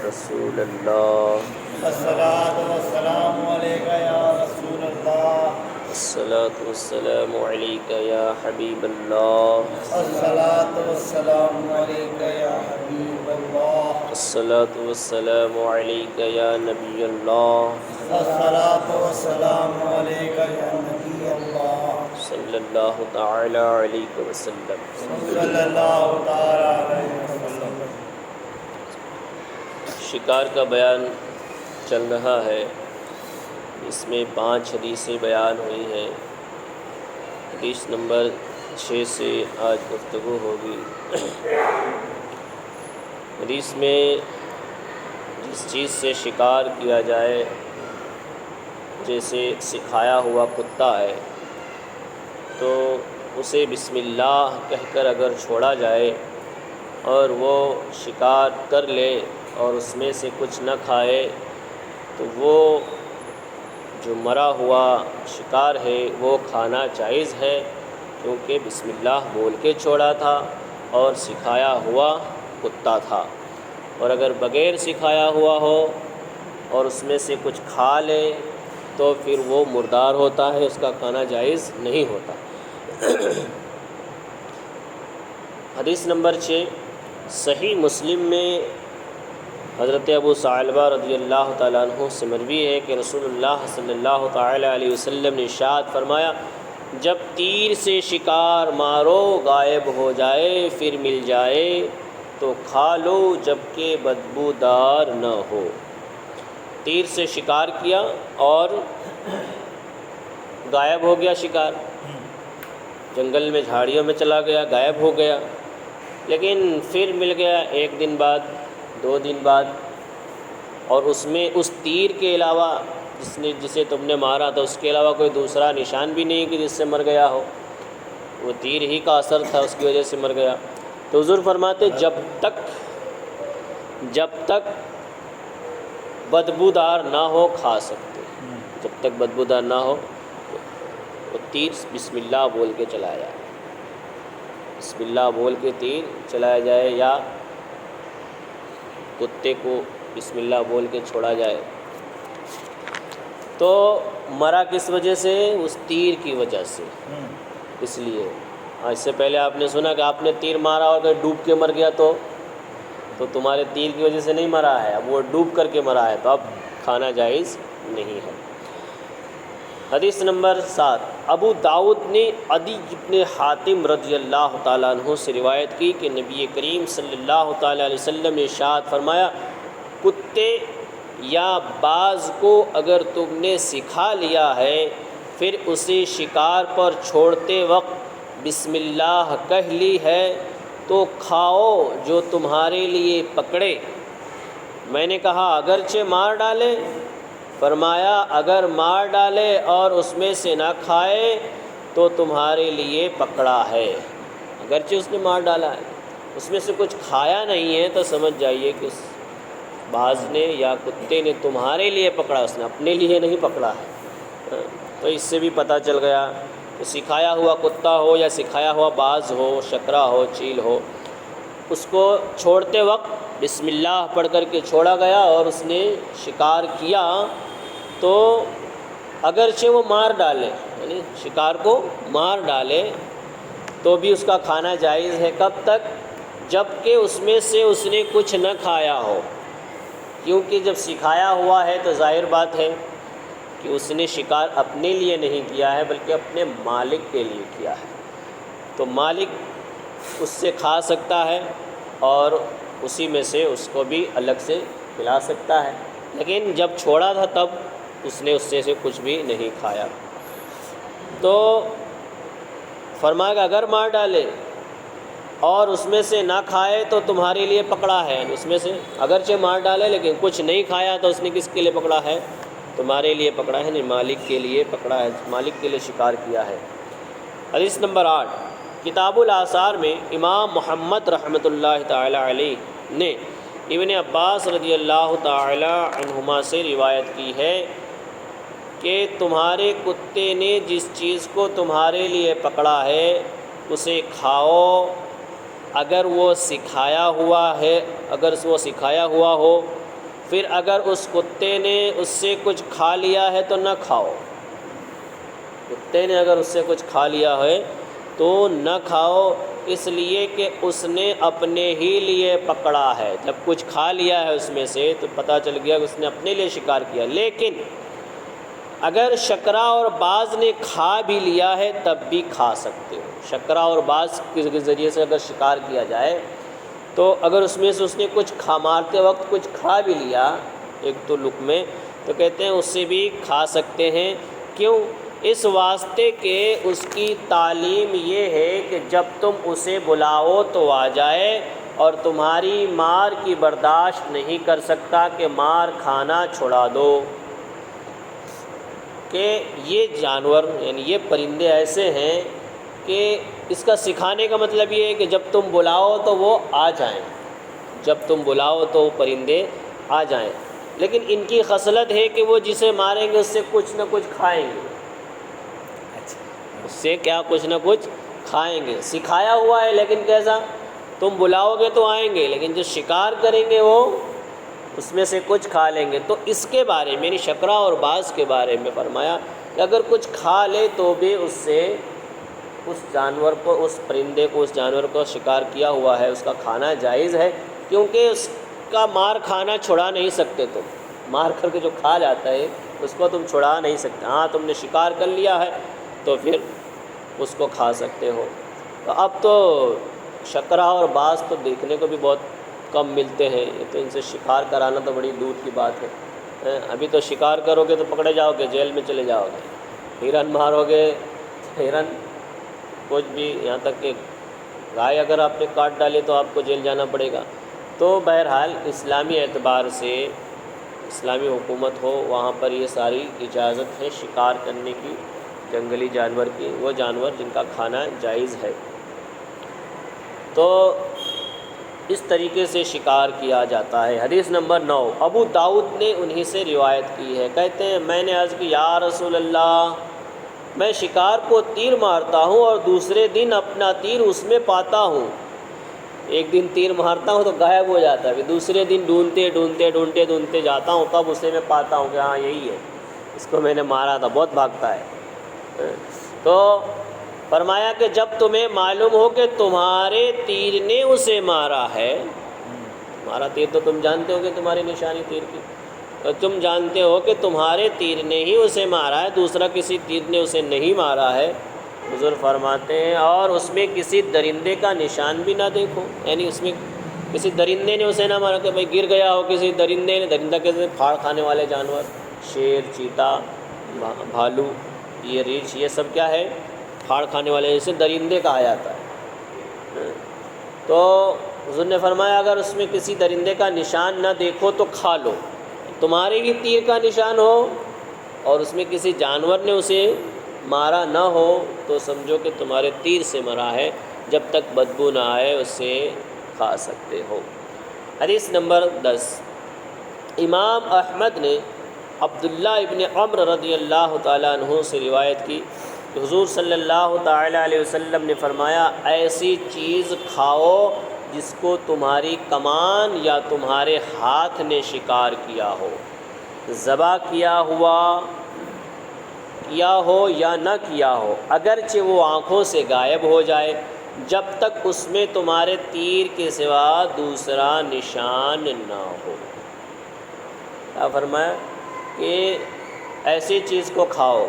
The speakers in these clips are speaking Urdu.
رسول اللہ، الصلاۃ والسلام علیک یا رسول اللہ، الصلاۃ والسلام علیک یا حبیب اللہ، الصلاۃ والسلام علیک یا حبیب اللہ، الصلاۃ والسلام علیک یا نبی اللہ، الصلاۃ والسلام علیک یا نبی اللہ، صلی اللہ تعالی علیہ وسلم۔ صلی اللہ تعالی علیہ وسلم۔ شکار کا بیان چل رہا ہے، اس میں 5 حدیثیں بیان ہوئی ہیں۔ حدیث نمبر 6 سے آج گفتگو ہوگی۔ حدیث میں جس چیز سے شکار کیا جائے، جیسے سکھایا ہوا کتا ہے، تو اسے بسم اللہ کہہ کر اگر چھوڑا جائے اور وہ شکار کر لے اور اس میں سے کچھ نہ کھائے، تو وہ جو مرا ہوا شکار ہے وہ کھانا جائز ہے، کیونکہ بسم اللہ بول کے چھوڑا تھا اور سکھایا ہوا کتا تھا۔ اور اگر بغیر سکھایا ہوا ہو اور اس میں سے کچھ کھا لے تو پھر وہ مردار ہوتا ہے، اس کا کھانا جائز نہیں ہوتا۔ حدیث نمبر 6 صحیح مسلم میں حضرت ابو ثعلبہ رضی اللہ تعالیٰ عنہ سے مروی ہے کہ رسول اللہ صلی اللہ تعالیٰ علیہ وسلم نے ارشاد فرمایا، جب تیر سے شکار مارو غائب ہو جائے پھر مل جائے تو کھا لو جبکہ بدبودار نہ ہو۔ تیر سے شکار کیا اور غائب ہو گیا شکار، جنگل میں جھاڑیوں میں چلا گیا، غائب ہو گیا، لیکن پھر مل گیا 1 دن بعد، 2 دن بعد، اور اس میں اس تیر کے علاوہ جسے تم نے مارا تھا اس کے علاوہ کوئی دوسرا نشان بھی نہیں کہ جس سے مر گیا ہو، وہ تیر ہی کا اثر تھا، اس کی وجہ سے مر گیا۔ تو حضور فرماتے جب تک بدبودار نہ ہو کھا سکتے، جب تک بدبودار نہ ہو تو تیر بسم اللہ بول کے چلایا جائے، بسم اللہ بول کے تیر چلایا جائے، یا کتے کو بسم اللہ بول کے چھوڑا جائے۔ تو مرا کس وجہ سے؟ اس تیر کی وجہ سے۔ اس لیے اس سے پہلے آپ نے سنا کہ آپ نے تیر مارا اور اگر ڈوب کے مر گیا تو تمہارے تیر کی وجہ سے نہیں مرا ہے، اب وہ ڈوب کر کے مرا ہے، تو اب کھانا جائز نہیں ہے۔ حدیث نمبر 7 ابو داؤد نے عدی بن حاتم رضی اللہ تعالیٰ عنہ سے روایت کی کہ نبی کریم صلی اللہ تعالیٰ علیہ وسلم نے ارشاد فرمایا، کتے یا باز کو اگر تم نے سکھا لیا ہے پھر اسے شکار پر چھوڑتے وقت بسم اللہ کہہ لی ہے تو کھاؤ جو تمہارے لیے پکڑے۔ میں نے کہا اگرچہ مار ڈالے؟ فرمایا اگر مار ڈالے اور اس میں سے نہ کھائے تو تمہارے لیے پکڑا ہے۔ اگرچہ اس نے مار ڈالا ہے، اس میں سے کچھ کھایا نہیں ہے، تو سمجھ جائیے کہ اس باز نے یا کتے نے تمہارے لیے پکڑا، اس نے اپنے لیے نہیں پکڑا ہے۔ تو اس سے بھی پتہ چل گیا کہ سکھایا ہوا کتا ہو یا سکھایا ہوا باز ہو، شکرا ہو، چیل ہو، اس کو چھوڑتے وقت بسم اللہ پڑھ کر کے چھوڑا گیا اور اس نے شکار کیا تو اگرچہ وہ مار ڈالے، یعنی شکار کو مار ڈالے، تو بھی اس کا کھانا جائز ہے۔ کب تک؟ جب کہ اس میں سے اس نے کچھ نہ کھایا ہو، کیونکہ جب سکھایا ہوا ہے تو ظاہر بات ہے کہ اس نے شکار اپنے لیے نہیں کیا ہے بلکہ اپنے مالک کے لیے کیا ہے، تو مالک اس سے کھا سکتا ہے اور اسی میں سے اس کو بھی الگ سے کھلا سکتا ہے، لیکن جب چھوڑا تھا تب اس نے اس سے کچھ بھی نہیں کھایا۔ تو فرمایا کہ اگر مار ڈالے اور اس میں سے نہ کھائے تو تمہارے لیے پکڑا ہے، اس میں سے اگرچہ مار ڈالے لیکن کچھ نہیں کھایا تو اس نے کس کے لیے پکڑا ہے؟ تمہارے لیے پکڑا ہے، نہیں مالک کے لیے پکڑا ہے، مالک کے لیے شکار کیا ہے۔ حدیث نمبر 8 کتاب الآثار میں امام محمد رحمۃ اللہ تعالی علیہ نے ابن عباس رضی اللہ تعالی عنہما سے روایت کی ہے کہ تمہارے کتے نے جس چیز کو تمہارے لیے پکڑا ہے اسے کھاؤ، اگر وہ سکھایا ہوا ہے، اگر وہ سکھایا ہوا ہو پھر اگر اس کتے نے اس سے کچھ کھا لیا ہے تو نہ کھاؤ، کتے نے اگر اس سے کچھ کھا لیا ہے تو نہ کھاؤ، اس لیے کہ اس نے اپنے ہی لیے پکڑا ہے۔ جب کچھ کھا لیا ہے اس میں سے تو پتہ چل گیا کہ اس نے اپنے لیے شکار کیا، لیکن اگر شکرا اور باز نے کھا بھی لیا ہے تب بھی کھا سکتے ہو۔ شکرا اور باز کے ذریعے سے اگر شکار کیا جائے تو اگر اس میں سے اس نے کچھ مارتے وقت کچھ کھا بھی لیا ایک تو لقمے، تو کہتے ہیں اس سے بھی کھا سکتے ہیں۔ کیوں؟ اس واسطے کہ اس کی تعلیم یہ ہے کہ جب تم اسے بلاؤ تو آ جائے، اور تمہاری مار کی برداشت نہیں کر سکتا کہ مار کھانا چھڑا دو۔ کہ یہ جانور یعنی یہ پرندے ایسے ہیں کہ اس کا سکھانے کا مطلب یہ ہے کہ جب تم بلاؤ تو وہ آ جائیں، جب تم بلاؤ تو وہ پرندے آ جائیں، لیکن ان کی خصلت ہے کہ وہ جسے ماریں گے اس سے کچھ نہ کچھ کھائیں گے، اس سے کیا کچھ نہ کچھ کھائیں گے۔ سکھایا ہوا ہے لیکن کیسا؟ تم بلاؤ گے تو آئیں گے، لیکن جو شکار کریں گے وہ اس میں سے کچھ کھا لیں گے۔ تو اس کے بارے میں یعنی شکرا اور باز کے بارے میں فرمایا کہ اگر کچھ کھا لے تو بھی اس سے اس جانور کو، اس پرندے کو، اس جانور کو شکار کیا ہوا ہے اس کا کھانا جائز ہے، کیونکہ اس کا مار کھانا چھڑا نہیں سکتے تم، مار کر کے جو کھا جاتا ہے اس کو تم چھڑا نہیں سکتے۔ ہاں تم نے شکار کر لیا ہے تو پھر اس کو کھا سکتے ہو۔ تو اب تو شکرا اور باز تو دیکھنے کو بھی بہت کم ملتے ہیں، یہ تو ان سے شکار کرانا تو بڑی دور کی بات ہے۔ ابھی تو شکار کرو گے تو پکڑے جاؤ گے، جیل میں چلے جاؤ گے، ہرن مارو گے، ہرن کچھ بھی، یہاں تک کہ گائے اگر آپ نے کاٹ ڈالی تو آپ کو جیل جانا پڑے گا۔ تو بہرحال اسلامی اعتبار سے اسلامی حکومت ہو وہاں پر یہ ساری اجازت ہے شکار کرنے کی، جنگلی جانور کی، وہ جانور جن کا کھانا جائز ہے۔ تو اس طریقے سے شکار کیا جاتا ہے۔ حدیث نمبر 9، ابو داؤد نے انہی سے روایت کی ہے، کہتے ہیں میں نے عرض کی یا رسول اللہ، میں شکار کو تیر مارتا ہوں اور دوسرے دن اپنا تیر اس میں پاتا ہوں۔ ایک دن تیر مارتا ہوں تو غائب ہو جاتا ہے، پھر دوسرے دن ڈھونڈتے جاتا ہوں، تب اسے میں پاتا ہوں کہ ہاں یہی ہے، اس کو میں نے مارا تھا، بہت بھاگتا ہے۔ تو فرمایا کہ جب تمہیں معلوم ہو کہ تمہارے تیر نے اسے مارا ہے، تمہارا تیر تو تم جانتے ہو کہ تمہاری نشانی تیر کی، تو تم جانتے ہو کہ تمہارے تیر نے ہی اسے مارا ہے، دوسرا کسی تیر نے اسے نہیں مارا ہے، حضور فرماتے ہیں اور اس میں کسی درندے کا نشان بھی نہ دیکھو، یعنی اس میں کسی درندے نے اسے نہ مارا کہ بھائی گر گیا ہو کسی درندے نے، درندہ کیسے پھاڑ کھانے والے جانور، شیر، چیتا، بھالو، یہ ریچھ، یہ سب کیا ہے؟ پھاڑ کھانے والے، جسے درندے کہا جاتا ہے۔ تو حضور نے فرمایا اگر اس میں کسی درندے کا نشان نہ دیکھو تو کھا لو، تمہارے ہی تیر کا نشان ہو اور اس میں کسی جانور نے اسے مارا نہ ہو تو سمجھو کہ تمہارے تیر سے مرا ہے، جب تک بدبو نہ آئے اسے کھا سکتے ہو۔ حدیث نمبر 10، امام احمد نے عبداللہ ابن عمر رضی اللہ تعالیٰ عنہ سے روایت کی کہ حضور صلی اللہ تعالیٰ علیہ وسلم نے فرمایا ایسی چیز کھاؤ جس کو تمہاری کمان یا تمہارے ہاتھ نے شکار کیا ہو، ذبح کیا ہو یا نہ کیا ہو، اگرچہ وہ آنکھوں سے غائب ہو جائے، جب تک اس میں تمہارے تیر کے سوا دوسرا نشان نہ ہو۔ کیا فرمایا کہ ایسی چیز کو کھاؤ،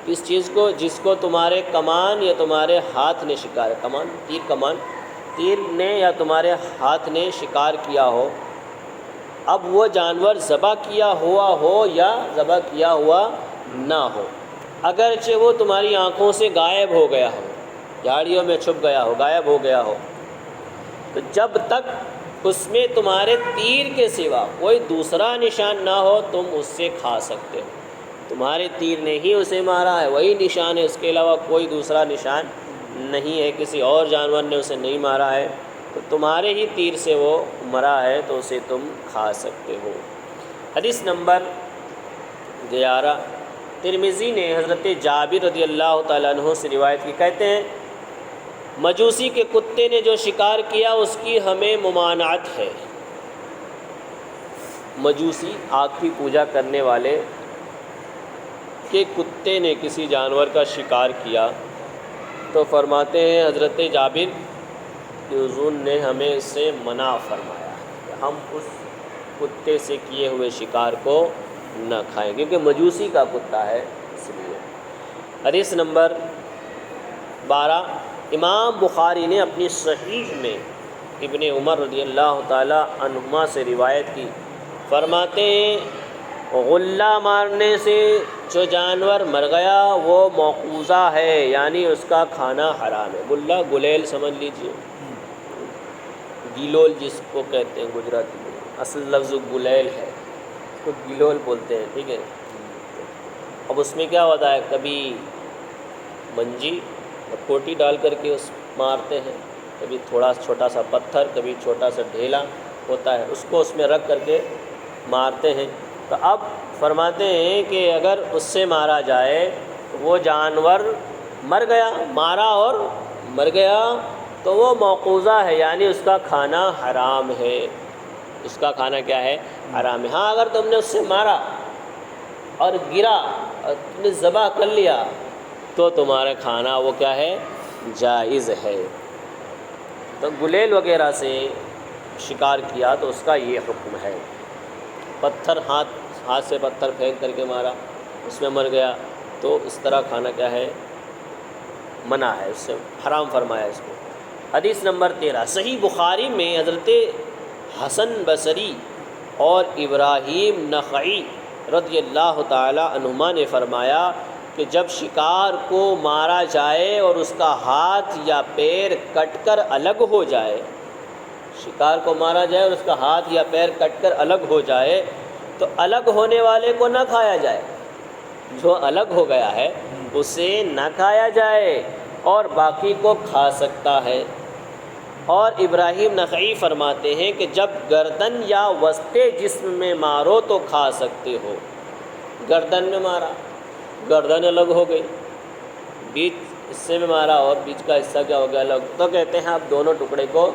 اس چیز کو جس کو تمہارے کمان یا تمہارے ہاتھ نے شکار، تیر نے یا تمہارے ہاتھ نے شکار کیا ہو، اب وہ جانور ذبح کیا ہوا ہو یا ذبح کیا ہوا نہ ہو، اگرچہ وہ تمہاری آنکھوں سے غائب ہو گیا ہو، جھاڑیوں میں چھپ گیا ہو، غائب ہو گیا ہو، تو جب تک اس میں تمہارے تیر کے سوا کوئی دوسرا نشان نہ ہو تم اس سے کھا سکتے ہو۔ تمہارے تیر نے ہی اسے مارا ہے، وہی نشان ہے، اس کے علاوہ کوئی دوسرا نشان نہیں ہے، کسی اور جانور نے اسے نہیں مارا ہے، تو تمہارے ہی تیر سے وہ مرا ہے تو اسے تم کھا سکتے ہو۔ حدیث نمبر 11، ترمذی نے حضرت جابر رضی اللہ تعالیٰ عنہ سے روایت کی، کہتے ہیں مجوسی کے کتے نے جو شکار کیا اس کی ہمیں ممانعت ہے، مجوسی آگ کی پوجا کرنے والے کہ کتے نے کسی جانور کا شکار کیا تو فرماتے ہیں حضرت جابر کہ حضور نے ہمیں اس سے منع فرمایا کہ ہم اس کتے سے کیے ہوئے شکار کو نہ کھائیں، کیونکہ مجوسی کا کتا ہے اس لیے۔ حدیث نمبر 12، امام بخاری نے اپنی صحیح میں ابن عمر رضی اللہ تعالی عنہما سے روایت کی، فرماتے ہیں غلہ مارنے سے جو جانور مر گیا وہ موقوذہ ہے، یعنی اس کا کھانا حرام ہے۔ غلہ گلیل سمجھ لیجئے، گیلول جس کو کہتے ہیں گجراتی میں، اصل لفظ گلیل ہے، اس کو گیلول بولتے ہیں، ٹھیک ہے۔ اب اس میں کیا ہوتا ہے، کبھی منجی اور کوٹی ڈال کر کے اس مارتے ہیں، کبھی تھوڑا چھوٹا سا پتھر، کبھی چھوٹا سا ڈھیلا ہوتا ہے، اس کو اس میں رکھ کر کے مارتے ہیں۔ تو اب فرماتے ہیں کہ اگر اس سے مارا جائے وہ جانور مر گیا، مارا اور مر گیا تو وہ موقوذہ ہے، یعنی اس کا کھانا حرام ہے، اس کا کھانا کیا ہے، حرام ہے۔ ہاں اگر تم نے اس سے مارا اور گرا اور تم نے ذبح کر لیا تو تمہارا کھانا وہ کیا ہے، جائز ہے۔ تو گلیل وغیرہ سے شکار کیا تو اس کا یہ حکم ہے۔ پتھر ہاتھ سے پتھر پھینک کر کے مارا، اس میں مر گیا تو اس طرح کھانا کیا ہے، منع ہے، اس سے حرام فرمایا اس کو۔ حدیث نمبر 13، صحیح بخاری میں حضرت حسن بصری اور ابراہیم نخعی رضی اللہ تعالی عنہما نے فرمایا کہ جب شکار کو مارا جائے اور اس کا ہاتھ یا پیر کٹ کر الگ ہو جائے، شکار کو مارا جائے اور اس کا ہاتھ یا پیر کٹ کر الگ ہو جائے تو الگ ہونے والے کو نہ کھایا جائے، جو الگ ہو گیا ہے اسے نہ کھایا جائے اور باقی کو کھا سکتا ہے۔ اور ابراہیم نخعی فرماتے ہیں کہ جب گردن یا وسط جسم میں مارو تو کھا سکتے ہو۔ گردن میں مارا، گردن الگ ہو گئی، بیچ حصے میں مارا اور بیچ کا حصہ کیا ہو گیا، الگ، تو کہتے ہیں آپ دونوں ٹکڑے کو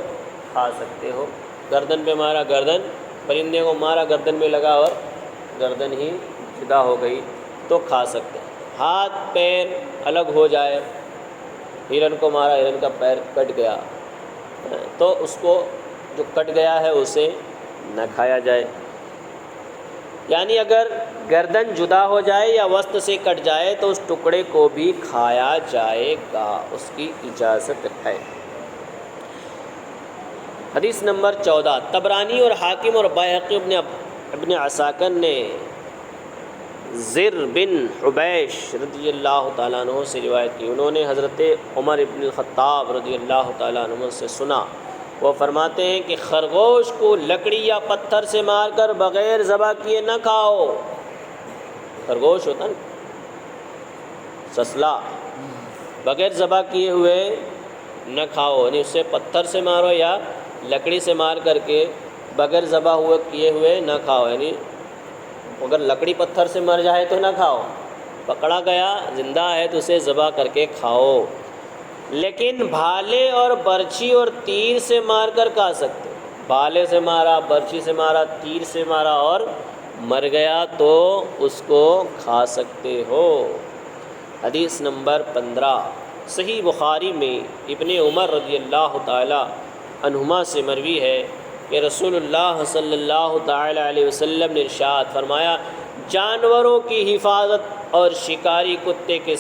کھا سکتے ہو۔ گردن پہ مارا، گردن، پرندے کو مارا گردن میں لگا اور گردن ہی جدا ہو گئی تو کھا سکتے ہیں۔ ہاتھ پیر الگ ہو جائے، ہرن کو مارا، ہرن کا پیر کٹ گیا تو اس کو جو کٹ گیا ہے اسے نہ کھایا جائے۔ یعنی اگر گردن جدا ہو جائے یا وسط سے کٹ جائے تو اس ٹکڑے کو بھی کھایا جائے گا، اس کی اجازت ہے۔ حدیث نمبر 14، طبرانی اور حاکم اور بایہقی ابن عساکر نے زر بن حبیش رضی اللہ تعالیٰ عنہ سے روایت کی، انہوں نے حضرت عمر بن الخطاب رضی اللہ تعالیٰ عنہ سے سنا، وہ فرماتے ہیں کہ خرگوش کو لکڑی یا پتھر سے مار کر بغیر ذبح کیے نہ کھاؤ۔ خرگوش ہوتا نا سسلا، بغیر ذبح کیے ہوئے نہ کھاؤ، یعنی اسے پتھر سے مارو یا لکڑی سے مار کر کے بغیر ذبح ہوئے کیے ہوئے نہ کھاؤ، یعنی اگر لکڑی پتھر سے مر جائے تو نہ کھاؤ، پکڑا گیا زندہ ہے تو اسے ذبح کر کے کھاؤ، لیکن بھالے اور برچھی اور تیر سے مار کر کھا سکتے۔ بھالے سے مارا، برچھی سے مارا، تیر سے مارا اور مر گیا تو اس کو کھا سکتے ہو۔ حدیث نمبر 15، صحیح بخاری میں ابن عمر رضی اللہ تعالی عنہما سے مروی ہے کہ رسول اللہ صلی اللہ تعالی علیہ وسلم نے ارشاد فرمایا، جانوروں کی حفاظت اور شکاری کتے کے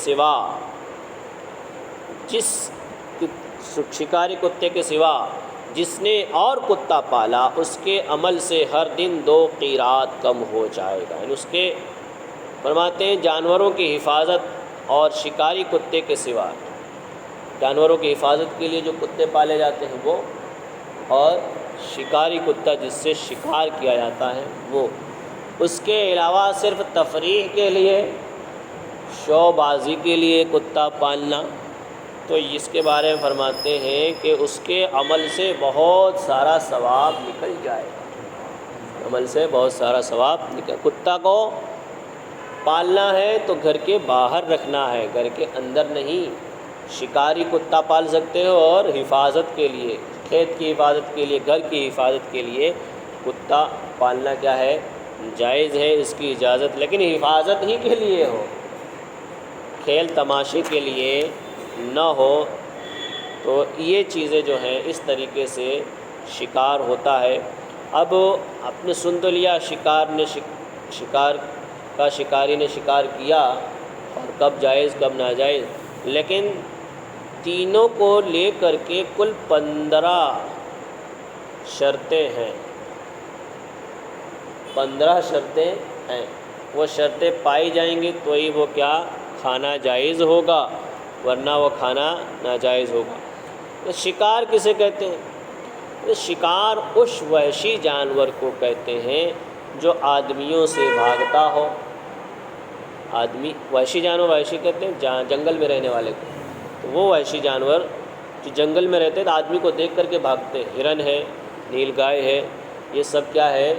سوا جس نے اور کتا پالا اس کے عمل سے ہر دن 2 قیرات کم ہو جائے گا۔ یعنی اس کے فرماتے ہیں جانوروں کی حفاظت اور شکاری کتے کے سوا، جانوروں کی حفاظت کے لیے جو کتے پالے جاتے ہیں وہ، اور شکاری کتا جس سے شکار کیا جاتا ہے وہ، اس کے علاوہ صرف تفریح کے لیے، شو بازی کے لیے کتا پالنا، تو اس کے بارے میں فرماتے ہیں کہ اس کے عمل سے بہت سارا ثواب نکل جائے گا، عمل سے بہت سارا ثواب کتا کو پالنا ہے تو گھر کے باہر رکھنا ہے، گھر کے اندر نہیں۔ شکاری کتا پال سکتے ہو اور حفاظت کے لیے، کھیت کی حفاظت کے لیے، گھر کی حفاظت کے لیے کتا پالنا کیا ہے؟ جائز ہے، اس کی اجازت، لیکن حفاظت ہی کے لیے ہو، کھیل تماشے کے لیے نہ ہو۔ تو یہ چیزیں جو ہیں اس طریقے سے شکار ہوتا ہے۔ اب آپ نے سن تو لیا شکاری نے شکار کیا، اور کب جائز کب ناجائز، لیکن تینوں کو لے کر کے کل 15 شرطیں ہیں، 15 شرطیں ہیں۔ وہ شرطیں پائی جائیں گی تو ہی وہ کیا کھانا جائز ہوگا، ورنہ وہ کھانا ناجائز ہوگا۔ تو شکار کسے کہتے ہیں؟ شکار اس وحشی جانور کو کہتے ہیں جو آدمیوں سے بھاگتا ہو۔ آدمی وحشی جانور وحشی کہتے ہیں جنگل میں رہنے والے کو، تو وہ وحشی جانور جو جنگل میں رہتے ہیں تو آدمی کو دیکھ کر کے بھاگتے ہیں۔ ہرن ہے، نیل گائے ہے، یہ سب کیا ہے؟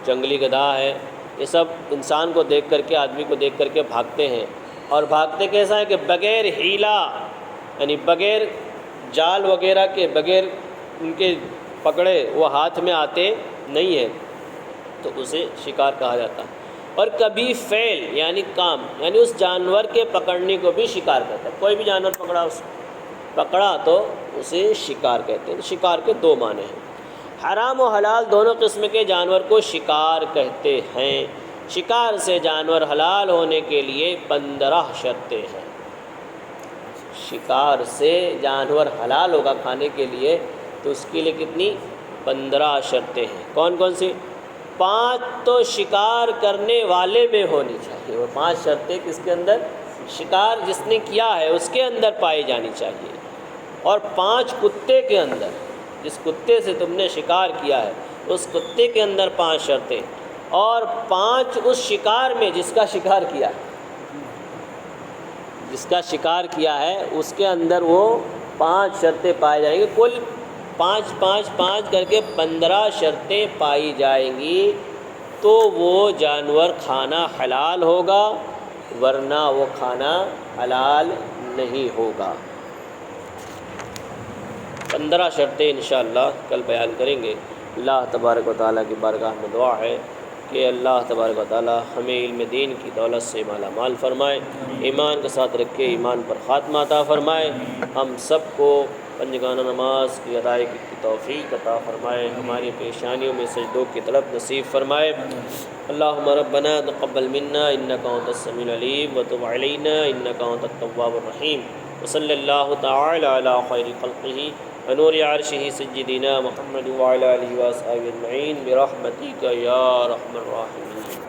جنگلی گدھا ہے، یہ سب انسان کو دیکھ کر کے، آدمی کو دیکھ کر کے بھاگتے ہیں۔ اور بھاگتے کیسا ہے کہ بغیر ہیلا، یعنی بغیر جال وغیرہ کے، بغیر ان کے پکڑے وہ ہاتھ میں آتے نہیں ہیں، تو اسے شکار کہا جاتا ہے۔ اور کبھی فعل یعنی کام، یعنی اس جانور کے پکڑنے کو بھی شکار کہتا ہے۔ کوئی بھی جانور پکڑا تو اسے شکار کہتے ہیں۔ شکار کے 2 معنی ہیں۔ حرام و حلال دونوں قسم کے جانور کو شکار کہتے ہیں۔ شکار سے جانور حلال ہونے کے لیے 15 شرطیں ہیں۔ شکار سے جانور حلال ہوگا کھانے کے لیے تو اس کے لیے کتنی؟ 15 شرطیں ہیں۔ کون کون سی؟ 5 تو شکار کرنے والے میں ہونی چاہیے۔ وہ 5 شرطیں کس کے اندر؟ شکار جس نے کیا ہے اس کے اندر پائی جانی چاہیے۔ اور 5 کتے کے اندر، جس کتے سے تم نے شکار کیا ہے اس کتے کے اندر 5 شرطیں، اور 5 اس شکار میں جس کا شکار کیا ہے، جس کا شکار کیا ہے اس کے اندر وہ 5 شرطیں پائی جائیں گی۔ کل 5 5 5 کر کے 15 شرطیں پائی جائیں گی تو وہ جانور کھانا حلال ہوگا، ورنہ وہ کھانا حلال نہیں ہوگا۔ 15 شرطیں انشاءاللہ کل بیان کریں گے۔ اللہ تبارک و تعالیٰ کی بارگاہ میں دعا ہے کہ اللہ تبارک و تعالیٰ ہمیں علم دین کی دولت سے مالا مال فرمائے، ایمان کے ساتھ رکھے، ایمان پر خاتمہ عطا فرمائے، ہم سب کو پنجگانہ نماز کی ادائیگی کی توفیق عطا فرمائے، ہماری پیشانیوں میں سجدوں کی طلب نصیب فرمائے۔ اللہم ربنا تقبل منا انکا انت السمیع العلیم وتب علینا انکا انت التواب الرحیم، وصلی اللہ تعالی علی خیر خلقہ ونور عرشہ سیدنا محمد وعلی آلہ وصحبہ اجمعین برحمتک یا ارحم الراحمین۔